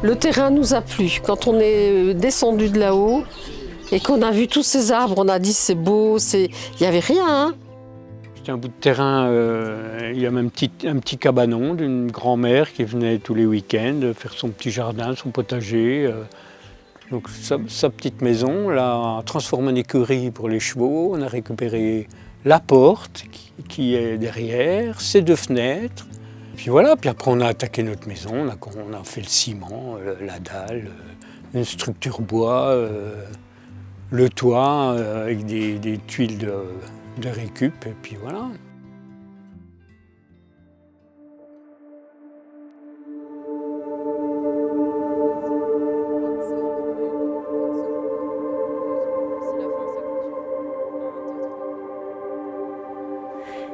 Le terrain nous a plu. Quand on est descendu de là-haut et qu'on a vu tous ces arbres, on a dit c'est beau, il n'y avait rien. Hein. C'était un bout de terrain, il y avait un petit cabanon d'une grand-mère qui venait tous les week-ends faire son petit jardin, son potager. Donc sa petite maison, on l'a transformée en écurie pour les chevaux. On a récupéré la porte qui est derrière, ses 2 fenêtres. Puis voilà, puis après on a attaqué notre maison, on a fait le ciment, la dalle, une structure bois, le toit avec des tuiles de récup, et puis voilà.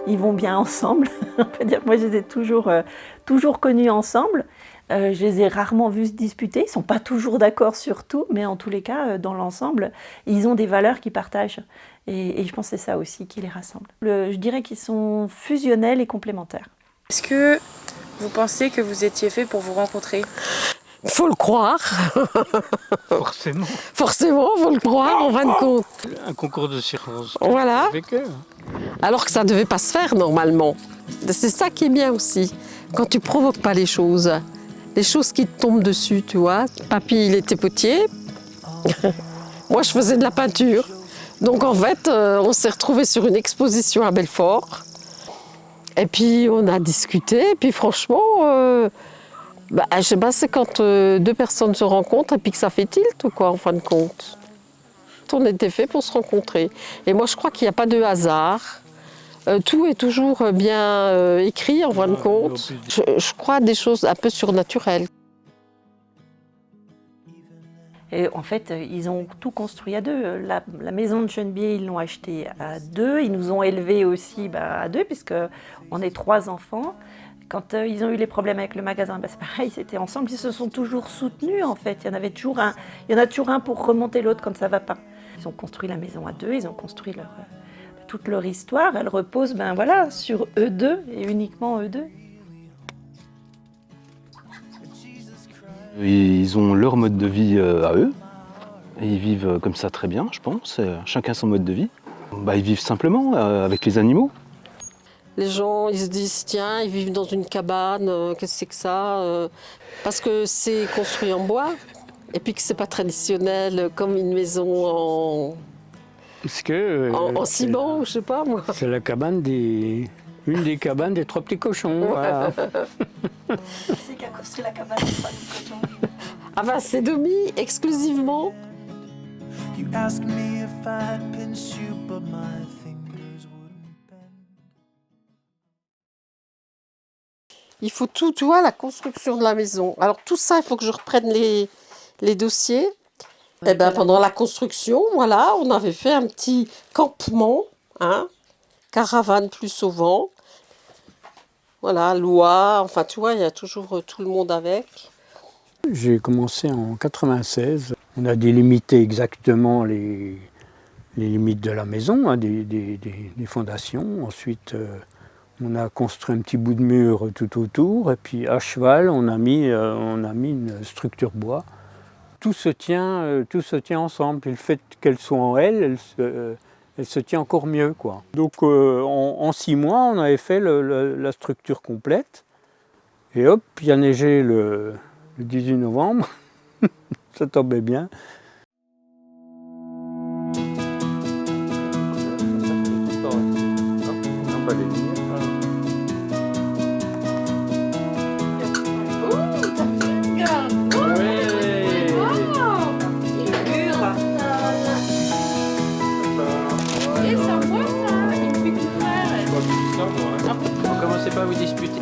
Ils vont bien ensemble. On peut dire que moi, je les ai toujours connus ensemble. Je les ai rarement vus se disputer. Ils ne sont pas toujours d'accord sur tout, mais en tous les cas, dans l'ensemble, ils ont des valeurs qu'ils partagent. Et je pense que c'est ça aussi qui les rassemble. Je dirais qu'ils sont fusionnels et complémentaires. Est-ce que vous pensez que vous étiez fait pour vous rencontrer ? Faut le croire. Forcément. Forcément, faut le croire en fin de compte. Un concours de circonstances Voilà. avec eux. Alors que ça ne devait pas se faire normalement. C'est ça qui est bien aussi. Quand tu provoques pas les choses qui te tombent dessus, tu vois. Papy, il était potier. Moi, je faisais de la peinture. Donc en fait, on s'est retrouvés sur une exposition à Belfort. Et puis on a discuté. Et puis franchement, je sais pas, c'est quand 2 personnes se rencontrent et puis que ça fait tilt ou quoi, en fin de compte. On était fait pour se rencontrer. Et moi, je crois qu'il n'y a pas de hasard. Tout est toujours bien écrit, en fin de compte. Je crois à des choses un peu surnaturelles. Et en fait, ils ont tout construit à 2. La maison de Chenevier, ils l'ont achetée à 2. Ils nous ont élevés aussi à 2, puisqu'on est 3 enfants. Quand ils ont eu les problèmes avec le magasin, c'est pareil, c'était ensemble. Ils se sont toujours soutenus, en fait. Il y en a toujours un pour remonter l'autre quand ça ne va pas. Ils ont construit la maison à 2, ils ont construit toute leur histoire. Elle repose sur eux 2 et uniquement eux 2. Ils ont leur mode de vie à eux. Et ils vivent comme ça très bien, je pense. Chacun son mode de vie. Ils vivent simplement avec les animaux. Les gens, ils se disent, tiens, ils vivent dans une cabane, qu'est-ce que c'est que ça parce que c'est construit en bois, et puis que c'est pas traditionnel, comme une maison en ciment, je sais pas moi. C'est la cabane une des cabanes des 3 petits cochons. Voilà. C'est qui a construit la cabane des 3 petits cochons. Ah ben, c'est Domi, exclusivement. You ask me if I'd pinch you, but my fingers wouldn't bend. Il faut tout, tu vois, la construction de la maison. Alors tout ça, il faut que je reprenne les dossiers. Et pendant la construction, voilà, on avait fait un petit campement, caravane plus au vent. Voilà, loi, enfin tu vois, il y a toujours tout le monde avec. J'ai commencé en 96. On a délimité exactement les limites de la maison, des fondations. Ensuite, on a construit un petit bout de mur tout autour. Et puis à cheval, on a mis une structure bois. Tout se tient ensemble. Et le fait qu'elle soit en elle se tient encore mieux, quoi. Donc en 6 mois, on avait fait la structure complète. Et hop, il a neigé le 18 novembre. Ça tombait bien. Ne commencez pas à vous disputer.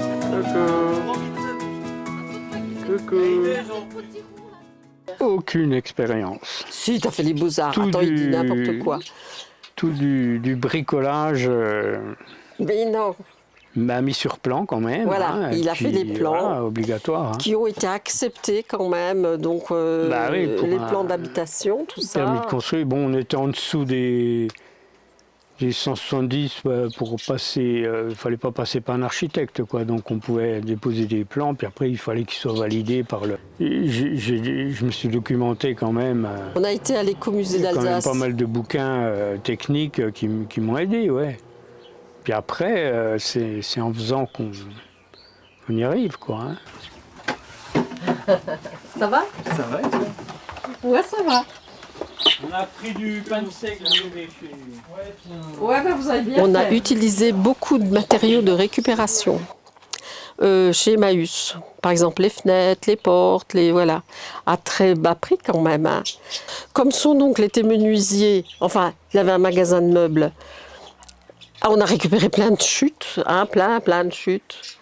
Aucune expérience. Si, t'as fait les beaux-arts. Attends, il dit n'importe quoi. Tout du bricolage Mais non. m'a mis sur plan quand même. Voilà, il a fait des plans voilà, obligatoire. qui ont été acceptés quand même. Donc, les plans d'habitation, tout ça. Permis de construire. Bon, on était en dessous des Des 170, pour passer, il ne fallait pas passer par un architecte, quoi. Donc on pouvait déposer des plans, puis après il fallait qu'ils soient validés par le... Je me suis documenté quand même. On a été à l'écomusée Il y a quand même d'Alsace. pas mal de bouquins techniques qui m'ont aidé, ouais. Puis après, c'est en faisant qu'on y arrive, quoi. Hein. Ça va? Ça va, et toi? Ouais, ça va. On a pris du pain de seigle. Ouais, bah vous avez bien On a utilisé beaucoup de matériaux de récupération chez Emmaüs. Par exemple, les fenêtres, les portes, voilà, à très bas prix quand même. Hein. Comme son oncle était menuisier, enfin, il avait un magasin de meubles, on a récupéré plein de chutes, hein, plein de chutes.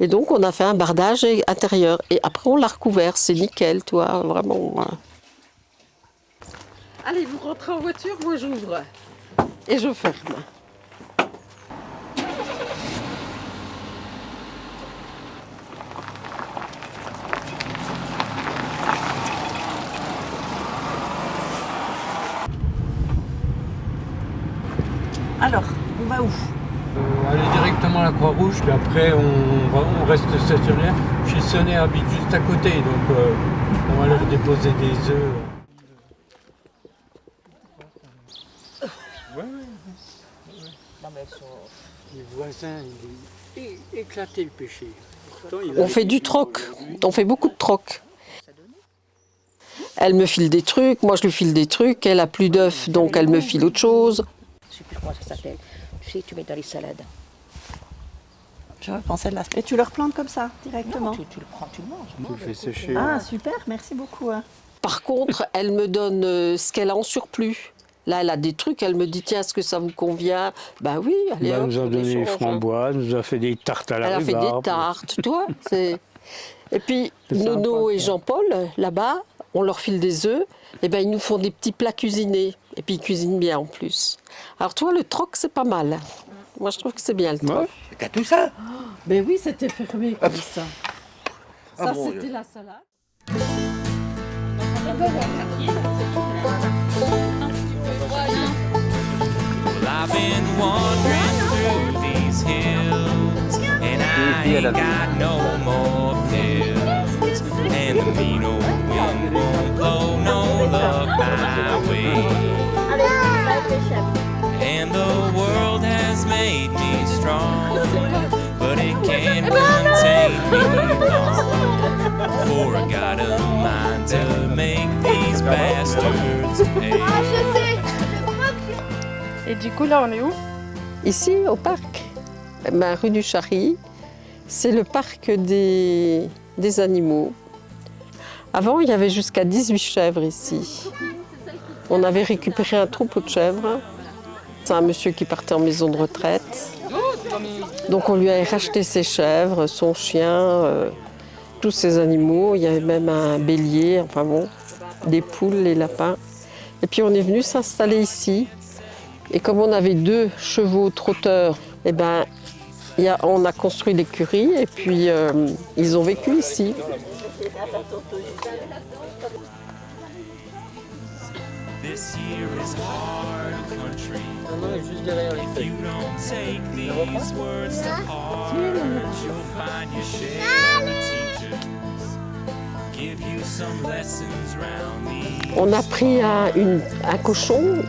Et donc, on a fait un bardage intérieur. Et après, on l'a recouvert, c'est nickel, toi, vraiment. Allez, vous rentrez en voiture, moi j'ouvre. Et je ferme. Alors, on va où? Aller directement à la Croix-Rouge, puis après on reste stationnaire. Chez Sonnet habite juste à côté, donc on va leur déposer des œufs. Les voisins, il est éclaté le péché. Pourtant, On fait du troc, on fait beaucoup de troc. Elle me file des trucs, moi je lui file des trucs, elle a plus d'œufs, donc elle me file autre chose. Je sais plus comment ça s'appelle. Tu sais, tu mets dans les salades. Je pensais de la... Et tu leur plantes comme ça, directement? Non, tu le prends, tu le manges. tu le fais sécher. Ah, super, merci beaucoup. Hein. Par contre, elle me donne ce qu'elle a en surplus. Là, elle a des trucs, elle me dit, tiens, est-ce que ça vous convient? Ben oui, allez, Elle hop, nous a on donné des échange. framboises, nous a fait des tartes à la Elle a fait rhubarbe. des tartes, toi. Et puis, C'est Nono sympa, et ça. Jean-Paul, là-bas, on leur file des œufs, et ben ils nous font des petits plats cuisinés. Et puis, ils cuisinent bien en plus. Alors, toi, le troc, c'est pas mal. Moi, je trouve que c'est bien le troc. Ouais. T'as tout ça? Ben oui, c'était fermé comme ça. Ah Ça, bon, c'était la salade. Well, I've been wandering through these hills, and I ain't got no more pills. And the mean old wind won't blow no luck my way. And the world has made me strong, but it can't contain me long. For I got a mind to make these bastards pay. Et du coup, là, on est où? Ici, au parc, ben, rue du Charry, c'est le parc des animaux. Avant, il y avait jusqu'à 18 chèvres ici. On avait récupéré un troupeau de chèvres. C'est un monsieur qui partait en maison de retraite. Donc on lui a racheté ses chèvres, son chien, tous ses animaux. Il y avait même un bélier, enfin bon, des poules, les lapins. Et puis on est venu s'installer ici. Et comme on avait 2 chevaux trotteurs, eh ben, on a construit l'écurie et puis ils ont vécu ici. This year is hard country. If you don't take these words to heart, you'll find your share of teachers. Give you some lessons round these. On a pris un cochon.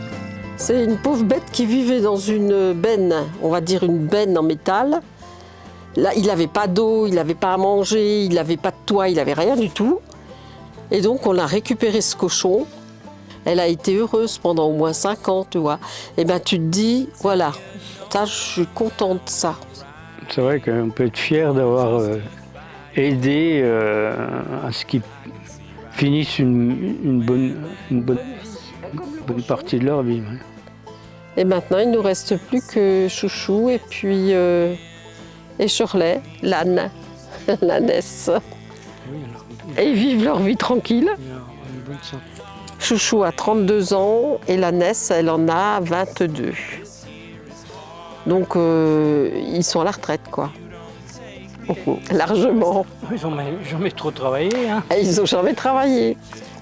C'est une pauvre bête qui vivait dans une benne, on va dire une benne en métal. Là, il n'avait pas d'eau, il n'avait pas à manger, il n'avait pas de toit, il n'avait rien du tout. Et donc on a récupéré ce cochon. Elle a été heureuse pendant au moins 5 ans, tu vois. Et bien tu te dis, voilà, ça, je suis contente de ça. C'est vrai qu'on peut être fier d'avoir aidé à ce qu'ils finissent une bonne partie de leur vie. Ouais. Et maintenant, il ne nous reste plus que Chouchou et puis et Shirley, l'âne, l'ânesse. Et ils vivent leur vie tranquille. Chouchou a 32 ans et l'ânesse, elle en a 22. Donc, ils sont à la retraite, quoi. Largement. Ils n'ont jamais trop travaillé. Hein. Ils n'ont jamais travaillé.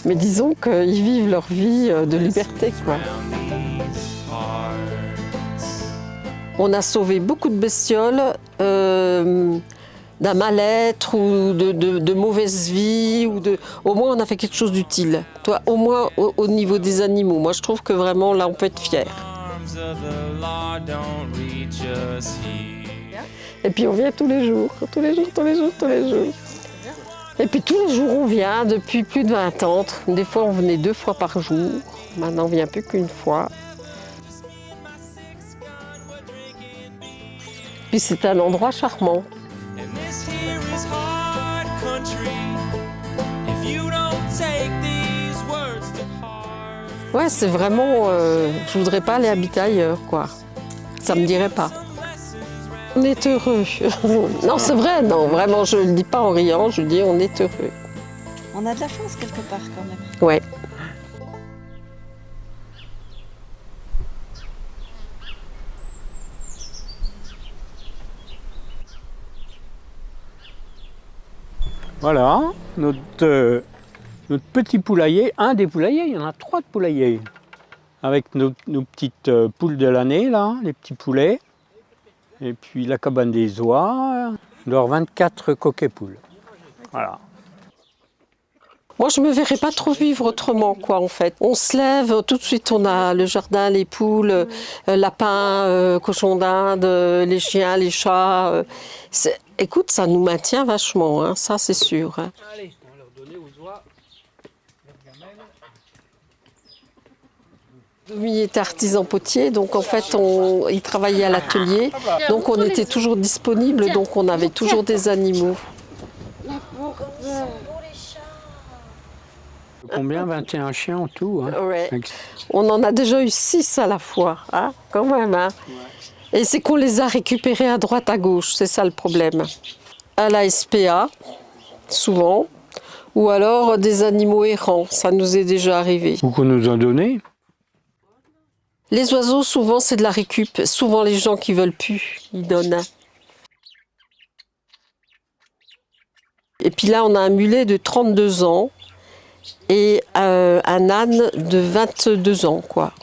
Mais disons qu'ils vivent leur vie de liberté, quoi. Hearts. On a sauvé beaucoup de bestioles d'un mal-être ou de mauvaise vie. Au moins, on a fait quelque chose d'utile. Toi, au moins au niveau des animaux. Moi, je trouve que vraiment, là, on peut être fier. Et puis, on vient tous les jours. Et puis, tous les jours, on vient depuis plus de 20 ans. Des fois, on venait 2 fois par jour. Maintenant, on vient plus qu'une fois. Puis c'est un endroit charmant. Ouais, c'est vraiment... je voudrais pas aller habiter ailleurs, quoi. Ça me dirait pas. On est heureux. Non, c'est vrai, non, vraiment, je le dis pas en riant, je dis on est heureux. On a de la chance quelque part quand même. Ouais. Voilà, notre petit poulailler, un des poulaillers, il y en a 3 de poulaillers. Avec nos petites poules de l'année, là, les petits poulets. Et puis la cabane des oies, leurs 24 coquets poules. Voilà. Moi, je me verrais pas trop vivre autrement, quoi, en fait. On se lève, tout de suite, on a le jardin, les poules, lapins, cochons d'Inde, les chiens, les chats. Écoute, ça nous maintient vachement, hein, ça, c'est sûr. Hein. Allez, on va leur donner aux oies. Domi était artisan potier, donc en fait, il travaillait à l'atelier. Donc on était toujours disponible, donc on avait toujours des animaux. Combien? 21 chiens en tout. Hein. Ouais. On en a déjà eu 6 à la fois, hein, quand même. Hein. Et c'est qu'on les a récupérés à droite, à gauche, c'est ça le problème. À la SPA, souvent, ou alors des animaux errants, ça nous est déjà arrivé. Ou qu'on nous a donné. Les oiseaux, souvent, c'est de la récup. Souvent, les gens qui veulent plus, ils donnent. Et puis là, on a un mulet de 32 ans et un âne de 22 ans, quoi.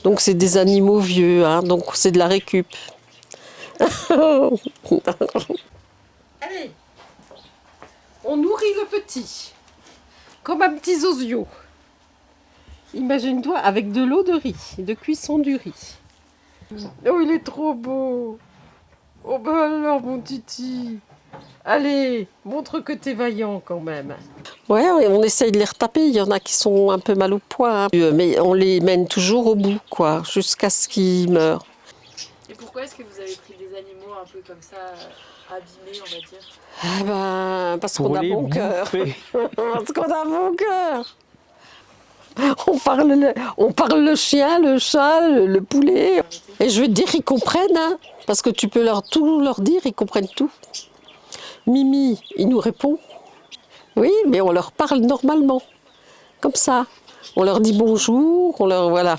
Donc, c'est des animaux vieux, hein, donc c'est de la récup. Allez, on nourrit le petit, comme un petit zozio. Imagine-toi avec de l'eau de riz, de cuisson du riz. Oh, il est trop beau. Oh ben alors, mon titi. Allez, montre que t'es vaillant quand même. Ouais, on essaye de les retaper. Il y en a qui sont un peu mal au point. Hein. Mais on les mène toujours au bout, quoi, jusqu'à ce qu'ils meurent. Et pourquoi est-ce que vous avez pris des animaux un peu comme ça, abîmés, on va dire? Ah ben, parce Pour qu'on a les bon cœur. bouffer. Parce qu'on a bon cœur. On parle le chien, le chat, le poulet. Et je veux te dire, ils comprennent, hein, parce que tu peux tout leur dire, ils comprennent tout. Mimi, il nous répond. Oui, mais on leur parle normalement, comme ça. On leur dit bonjour, voilà.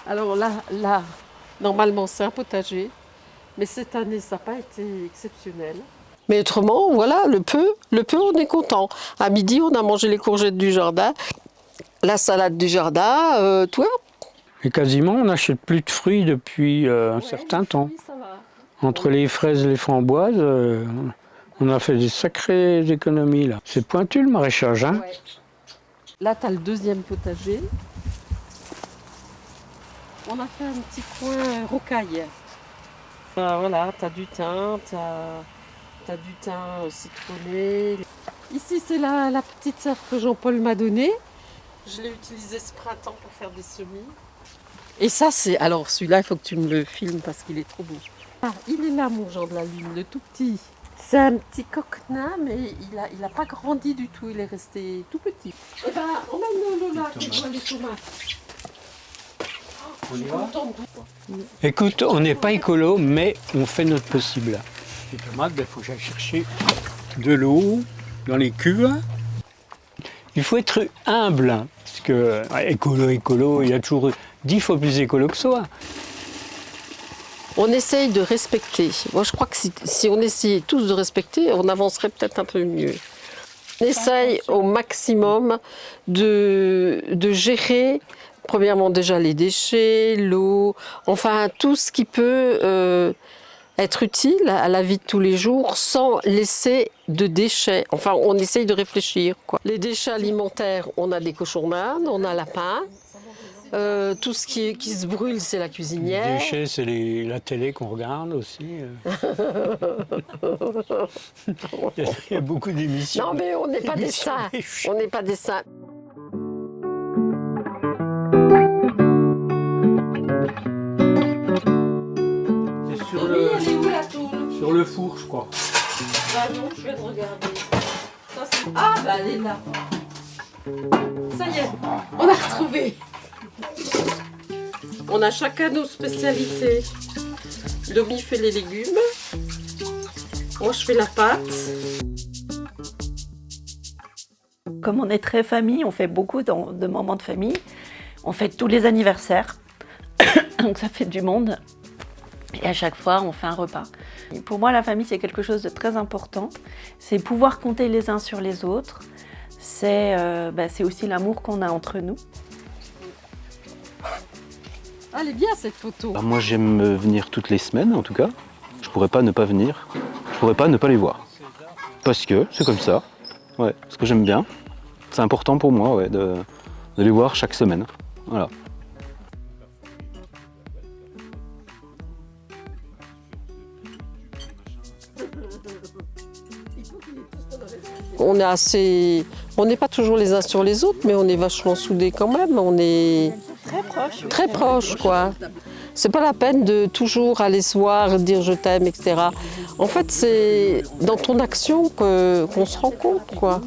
Alors là, normalement, c'est un potager, mais cette année, ça n'a pas été exceptionnel. Mais autrement, voilà, le peu, on est content. À midi, on a mangé les courgettes du jardin, la salade du jardin, toi. Et quasiment, on n'achète plus de fruits depuis un certain temps. Oui, ça va. Entre les fraises et les framboises, on a fait des sacrées économies là. C'est pointu le maraîchage, hein? Ouais. Là, tu as le deuxième potager. On a fait un petit coin rocaille. Voilà, tu as du thym, tu as du thym citronné. Ici, c'est la petite serre que Jean-Paul m'a donnée. Je l'ai utilisée ce printemps pour faire des semis. Et ça, c'est... Alors, celui-là, il faut que tu me le filmes parce qu'il est trop beau. Ah, il est là, mon Jean de la Lune, le tout petit. C'est un petit coquenin, mais il a pas grandi du tout, il est resté tout petit. Eh ben, emmène-le là, tu vois les tomates. On y va ? Écoute, on n'est pas écolo, mais on fait notre possible. Les tomates, il faut que j'aille chercher de l'eau dans les cuves. Il faut être humble, hein, parce que écolo, il y a toujours 10 fois plus écolo que soi. On essaye de respecter. Moi, je crois que si on essayait tous de respecter, on avancerait peut-être un peu mieux. On essaye au maximum de gérer, premièrement déjà les déchets, l'eau, enfin tout ce qui peut être utile à la vie de tous les jours sans laisser de déchets. Enfin, on essaye de réfléchir, quoi. Les déchets alimentaires, on a des cochons d'Inde, on a lapin. Tout ce qui se brûle, c'est la cuisinière. Les déchets, c'est la télé qu'on regarde aussi. Il y a beaucoup d'émissions. Non, mais on n'est pas des saints. On n'est pas des saints. C'est Elle est où la toule? sur le four, je crois. Bah non, je viens de regarder. Ah, bah elle est là. Ça y est, on a retrouvé. On a chacun nos spécialités. Domi fait les légumes. Moi, je fais la pâte. Comme on est très famille, on fait beaucoup de moments de famille. On fête tous les anniversaires. Donc ça fait du monde. Et à chaque fois, on fait un repas. Et pour moi, la famille, c'est quelque chose de très important. C'est pouvoir compter les uns sur les autres. C'est aussi l'amour qu'on a entre nous. Elle est bien cette photo. Bah, moi j'aime venir toutes les semaines en tout cas. Je pourrais pas ne pas venir. Je pourrais pas ne pas les voir. Parce que c'est comme ça. Ouais, parce que j'aime bien. C'est important pour moi ouais, de les voir chaque semaine. Voilà. On est assez... On n'est pas toujours les uns sur les autres, mais on est vachement soudés quand même. On est Très proches. très proches, quoi. C'est pas la peine de toujours aller se voir, dire je t'aime, etc. En fait, c'est dans ton action qu'on se rend compte, quoi.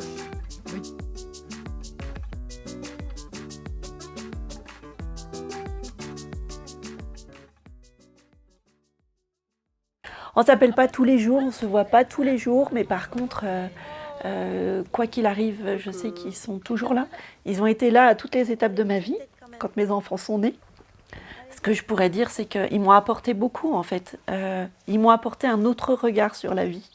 On ne s'appelle pas tous les jours, on ne se voit pas tous les jours, mais par contre, quoi qu'il arrive, je sais qu'ils sont toujours là. Ils ont été là à toutes les étapes de ma vie, quand mes enfants sont nés. Ce que je pourrais dire, c'est qu'ils m'ont apporté beaucoup, en fait. Ils m'ont apporté un autre regard sur la vie.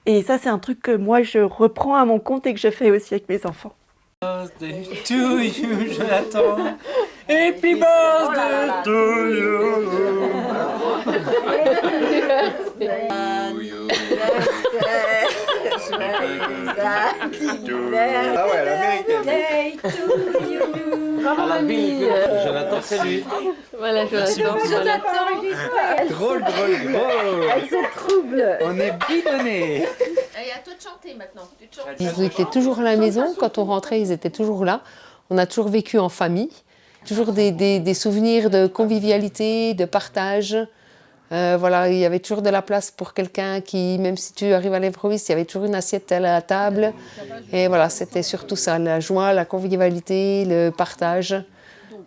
Et ça, c'est un truc que moi, je reprends à mon compte et que je fais aussi avec mes enfants. Birthday to you, Jonathan. Happy birthday to you. Ah ouais, l'américaine. Bravo, mamie. Jonathan, c'est lui. Voilà, Jonathan. Drôle. Elles se troublent. On est bidonnés. Et à toi de chanter maintenant. Tu te chantes. Ils étaient toujours à la maison. Quand on rentrait, ils étaient toujours là. On a toujours vécu en famille. Toujours des souvenirs de convivialité, de partage. Voilà, il y avait toujours de la place pour quelqu'un qui, même si tu arrives à l'improviste, il y avait toujours une assiette à la table. Et voilà, c'était surtout ça, la joie, la convivialité, le partage.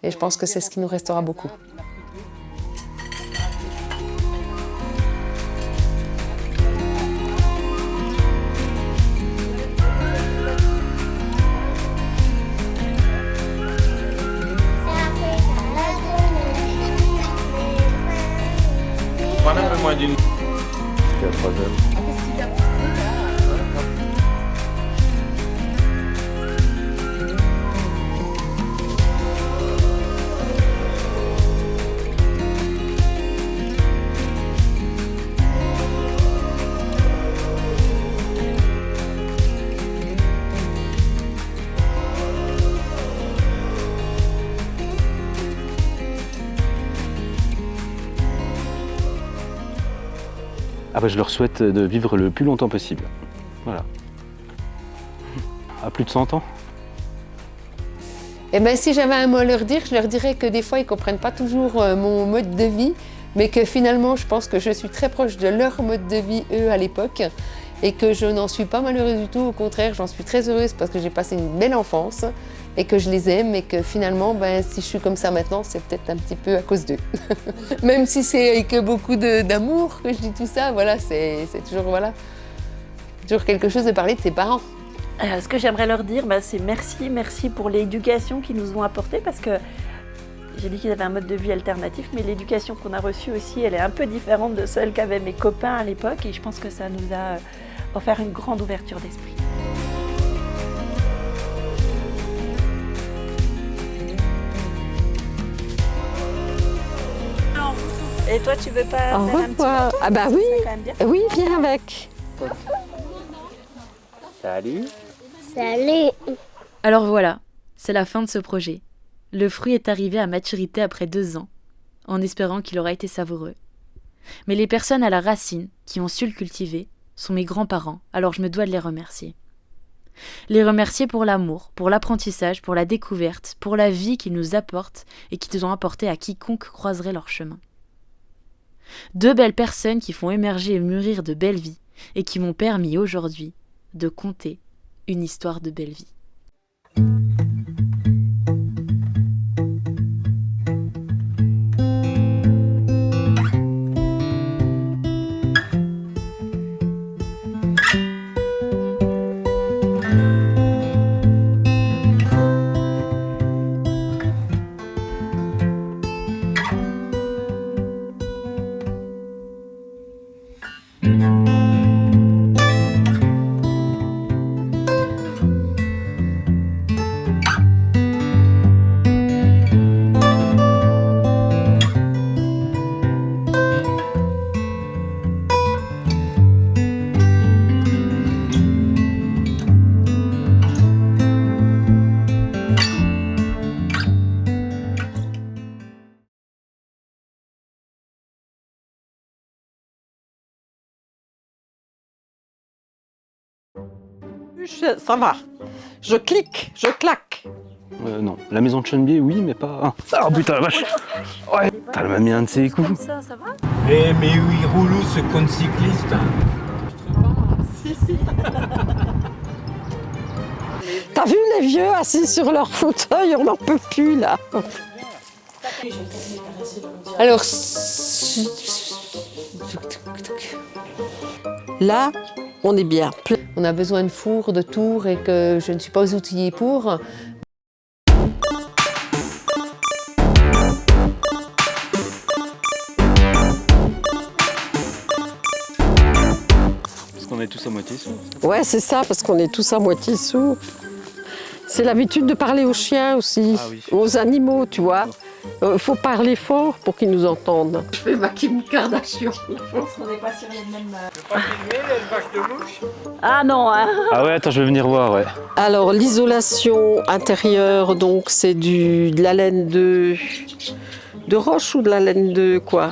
Et je pense que c'est ce qui nous restera beaucoup. Prends un peu moins d'une. Jusqu'à 3 heures. Ah bah, je leur souhaite de vivre le plus longtemps possible. Voilà. À plus de 100 ans. Eh bien, si j'avais un mot à leur dire, je leur dirais que des fois, ils ne comprennent pas toujours mon mode de vie, mais que finalement, je pense que je suis très proche de leur mode de vie, eux, à l'époque, et que je n'en suis pas malheureuse du tout. Au contraire, j'en suis très heureuse parce que j'ai passé une belle enfance et que je les aime et que finalement, si je suis comme ça maintenant, c'est peut-être un petit peu à cause d'eux. Même si c'est avec beaucoup d'amour que je dis tout ça, voilà, c'est toujours quelque chose de parler de ses parents. Ce que j'aimerais leur dire, c'est merci pour l'éducation qu'ils nous ont apportée, parce que j'ai dit qu'ils avaient un mode de vie alternatif, mais l'éducation qu'on a reçue aussi, elle est un peu différente de celle qu'avaient mes copains à l'époque, et je pense que ça nous a offert une grande ouverture d'esprit. Et toi, tu veux pas Au faire un petit revoir. retour? Ah bah Ça oui, serait quand même bien. oui, viens avec. Salut. Salut. Alors voilà, c'est la fin de ce projet. Le fruit est arrivé à maturité après 2 ans, en espérant qu'il aura été savoureux. Mais les personnes à la racine, qui ont su le cultiver, sont mes grands-parents, alors je me dois de les remercier. Les remercier pour l'amour, pour l'apprentissage, pour la découverte, pour la vie qu'ils nous apportent et qu'ils ont apporté à quiconque croiserait leur chemin. 2 belles personnes qui font émerger et mûrir de belles vies et qui m'ont permis aujourd'hui de conter une histoire de belle vie. Ça va. Je clique, je claque. Non, la maison de Chunbier, oui, mais pas... Oh putain, la vache. Ouais, elle m'a mis un de ses coups. Ça va? Mais oui, Roulou, ce con cycliste. Si. T'as vu les vieux assis sur leur fauteuil, on n'en peut plus là. Alors, là, on est bien. On a besoin de four, de tours et que je ne suis pas outillée pour. Parce qu'on est tous à moitié sous. Ouais, c'est ça, parce qu'on est tous à moitié sous. C'est l'habitude de parler aux chiens aussi, aux animaux, tu vois. Il faut parler fort pour qu'ils nous entendent. Je fais ma Kim Kardashian. Je pense qu'on n'est pas sur les mêmes... Pas filmé, les vaches de mouche? Ah non, hein. Ah ouais, attends, je vais venir voir, ouais. Alors, l'isolation intérieure, donc, c'est de la laine de roche ou de la laine de quoi?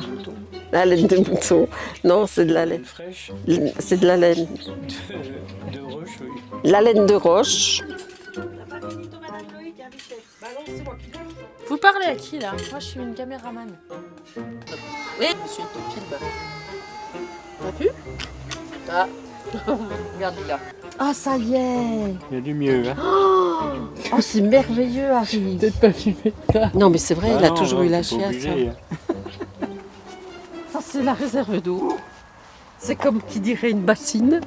La laine de mouton. Non, c'est de la laine. Fraîche. C'est de la laine. De roche, oui. La laine de roche. Vous parlez à qui là? Moi je suis une caméraman. Oui, je suis film. T'as vu? Ah, regarde là. Ah, ça y est. Il y a du mieux, hein. Oh, c'est merveilleux, Harry. Peut-être pas filmé ça. Non, mais c'est vrai, Ah il a non, toujours eu la c'est pas chiasse. obligé, hein. Ça, c'est la réserve d'eau. C'est comme qui dirait une bassine.